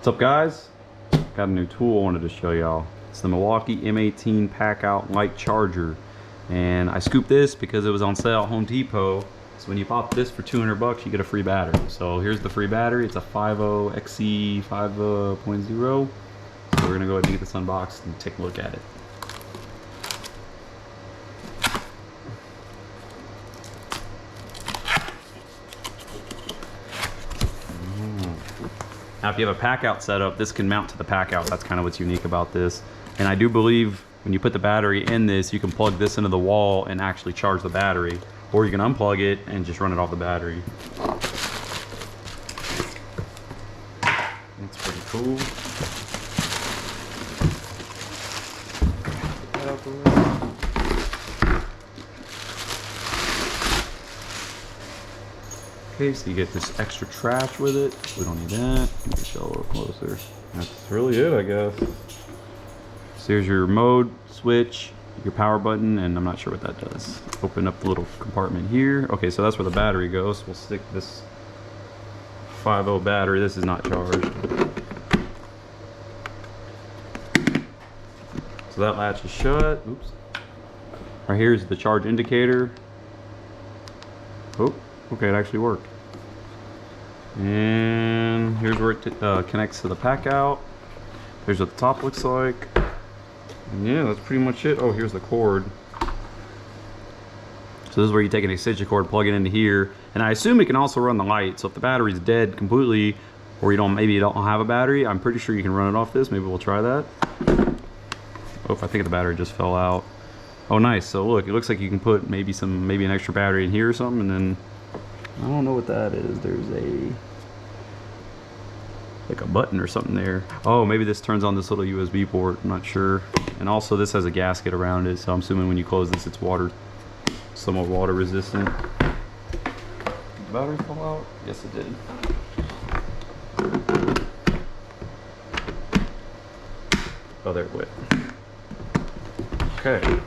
What's up, guys? Got a new tool I wanted to show y'all. It's the Milwaukee M18 Packout light charger, and I scooped this because it was on sale at Home Depot. So when you pop this for 200 bucks, you get a free battery. So here's the free battery. It's a 50 XC 5.0. So we're gonna go ahead and get this unboxed and take a look at it. Now if you have a Packout setup, this can mount to the Packout. That's kind of what's unique about this. And I do believe when you put the battery in this, you can plug this into the wall and actually charge the battery. Or you can unplug it and just run it off the battery. That's pretty cool. Okay, so you get this extra trash with it. We don't need that. Let me show a little closer. That's really it, I guess. So here's your mode switch, your power button, and I'm not sure what that does. Open up the little compartment here. Okay, so that's where the battery goes. We'll stick this 50 battery. This is not charged. So that latch is shut. Oops. Right here's the charge indicator. Oh, okay, it actually worked. And here's where it connects to the Packout. Here's what the top looks like. And yeah, that's pretty much it. Oh, here's the cord. So this is where you take an extension cord, plug it into here, and I assume it can also run the light. So if the battery's dead completely, or maybe you don't have a battery, I'm pretty sure you can run it off this. Maybe we'll try that. Oh, I think the battery just fell out. Oh, nice. So look, it looks like you can put maybe an extra battery in here or something, and then I don't know what that is. There's like a button or something there. Oh, maybe this turns on this little USB port. I'm not sure. And also this has a gasket around it, so I'm assuming when you close this, it's somewhat water resistant. Did the battery fall out? Yes, it did. Oh, there it went. Okay.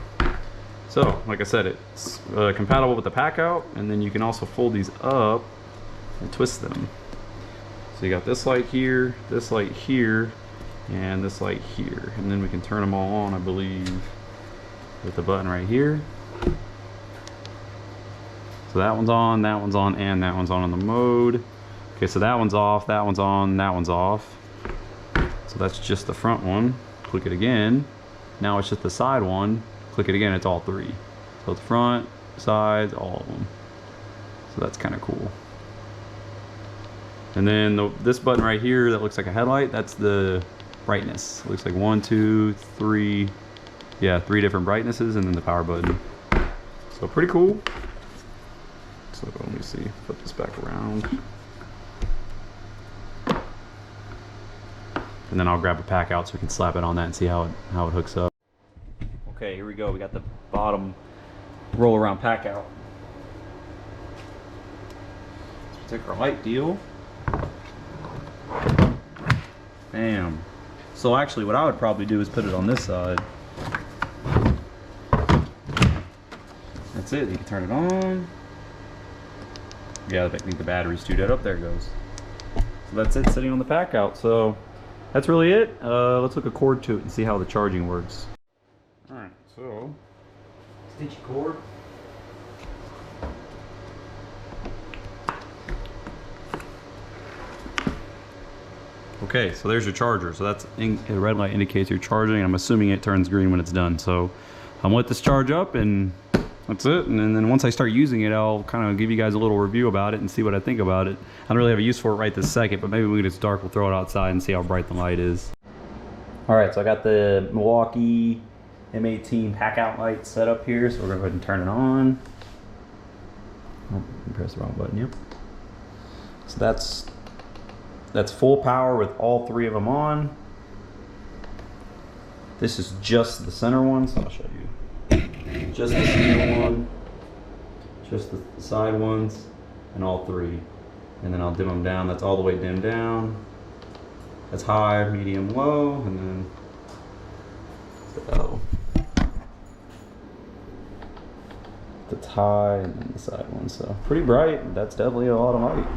So, like I said, it's compatible with the Packout, and then you can also fold these up and twist them. So you got this light here, and this light here. And then we can turn them all on, I believe, with the button right here. So that one's on, and that one's on the mode. Okay, so that one's off, that one's on, that one's off. So that's just the front one. Click it again. Now it's just the side one. Click it again, it's all three. So it's front, sides, all of them. So that's kind of cool. And then this button right here that looks like a headlight, that's the brightness. It looks like 1, 2, 3, yeah, 3 different brightnesses, and then the power button. So pretty cool. So let me see, flip this back around. And then I'll grab a Packout so we can slap it on that and see how it hooks up. Okay, here we go. We got the bottom roll around Packout. Let's take our light deal. Bam. So actually what I would probably do is put it on this side. That's it. You can turn it on. Yeah, I think the battery's too dead. Up there it goes. So that's it, sitting on the Packout. So that's really it. Let's hook a cord to it and see how the charging works. Alright, so stitch your cord. Okay, so there's your charger. So that's the red light indicates you're charging. I'm assuming it turns green when it's done. So I'm gonna let this charge up, and that's it. And then once I start using it, I'll kind of give you guys a little review about it and see what I think about it. I don't really have a use for it right this second, but maybe when it's dark, we'll throw it outside and see how bright the light is. All right, so I got the Milwaukee M18 Packout light set up here, so we're gonna go ahead and turn it on. Oh, press the wrong button. Yep. So that's full power with all 3 of them on. This is just the center one, so I'll show you. Just the center one, just the side ones, and all 3. And then I'll dim them down. That's all the way dimmed down. That's high, medium, low, and then low. That's high, and then the side one. So pretty bright. That's definitely a lot of light.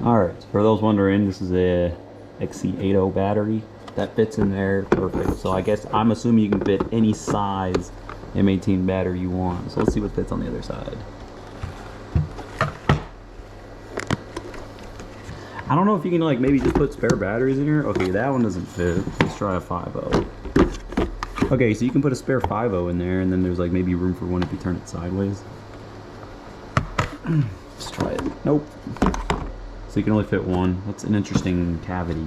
Alright, so for those wondering, this is a XC80 battery. That fits in there perfect. So I guess I'm assuming you can fit any size M18 battery you want. So let's see what fits on the other side. I don't know if you can like maybe just put spare batteries in here. Okay, that one doesn't fit. Let's try a 5.0. Okay, so you can put a spare 5.0 in there, and then there's like maybe room for one if you turn it sideways. Let's try it. Nope. So you can only fit one. That's an interesting cavity.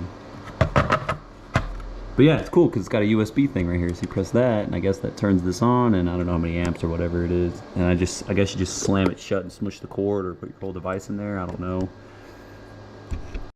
But yeah, it's cool because it's got a USB thing right here. So you press that, and I guess that turns this on, and I don't know how many amps or whatever it is. And I guess you just slam it shut and smush the cord, or put your whole device in there. I don't know.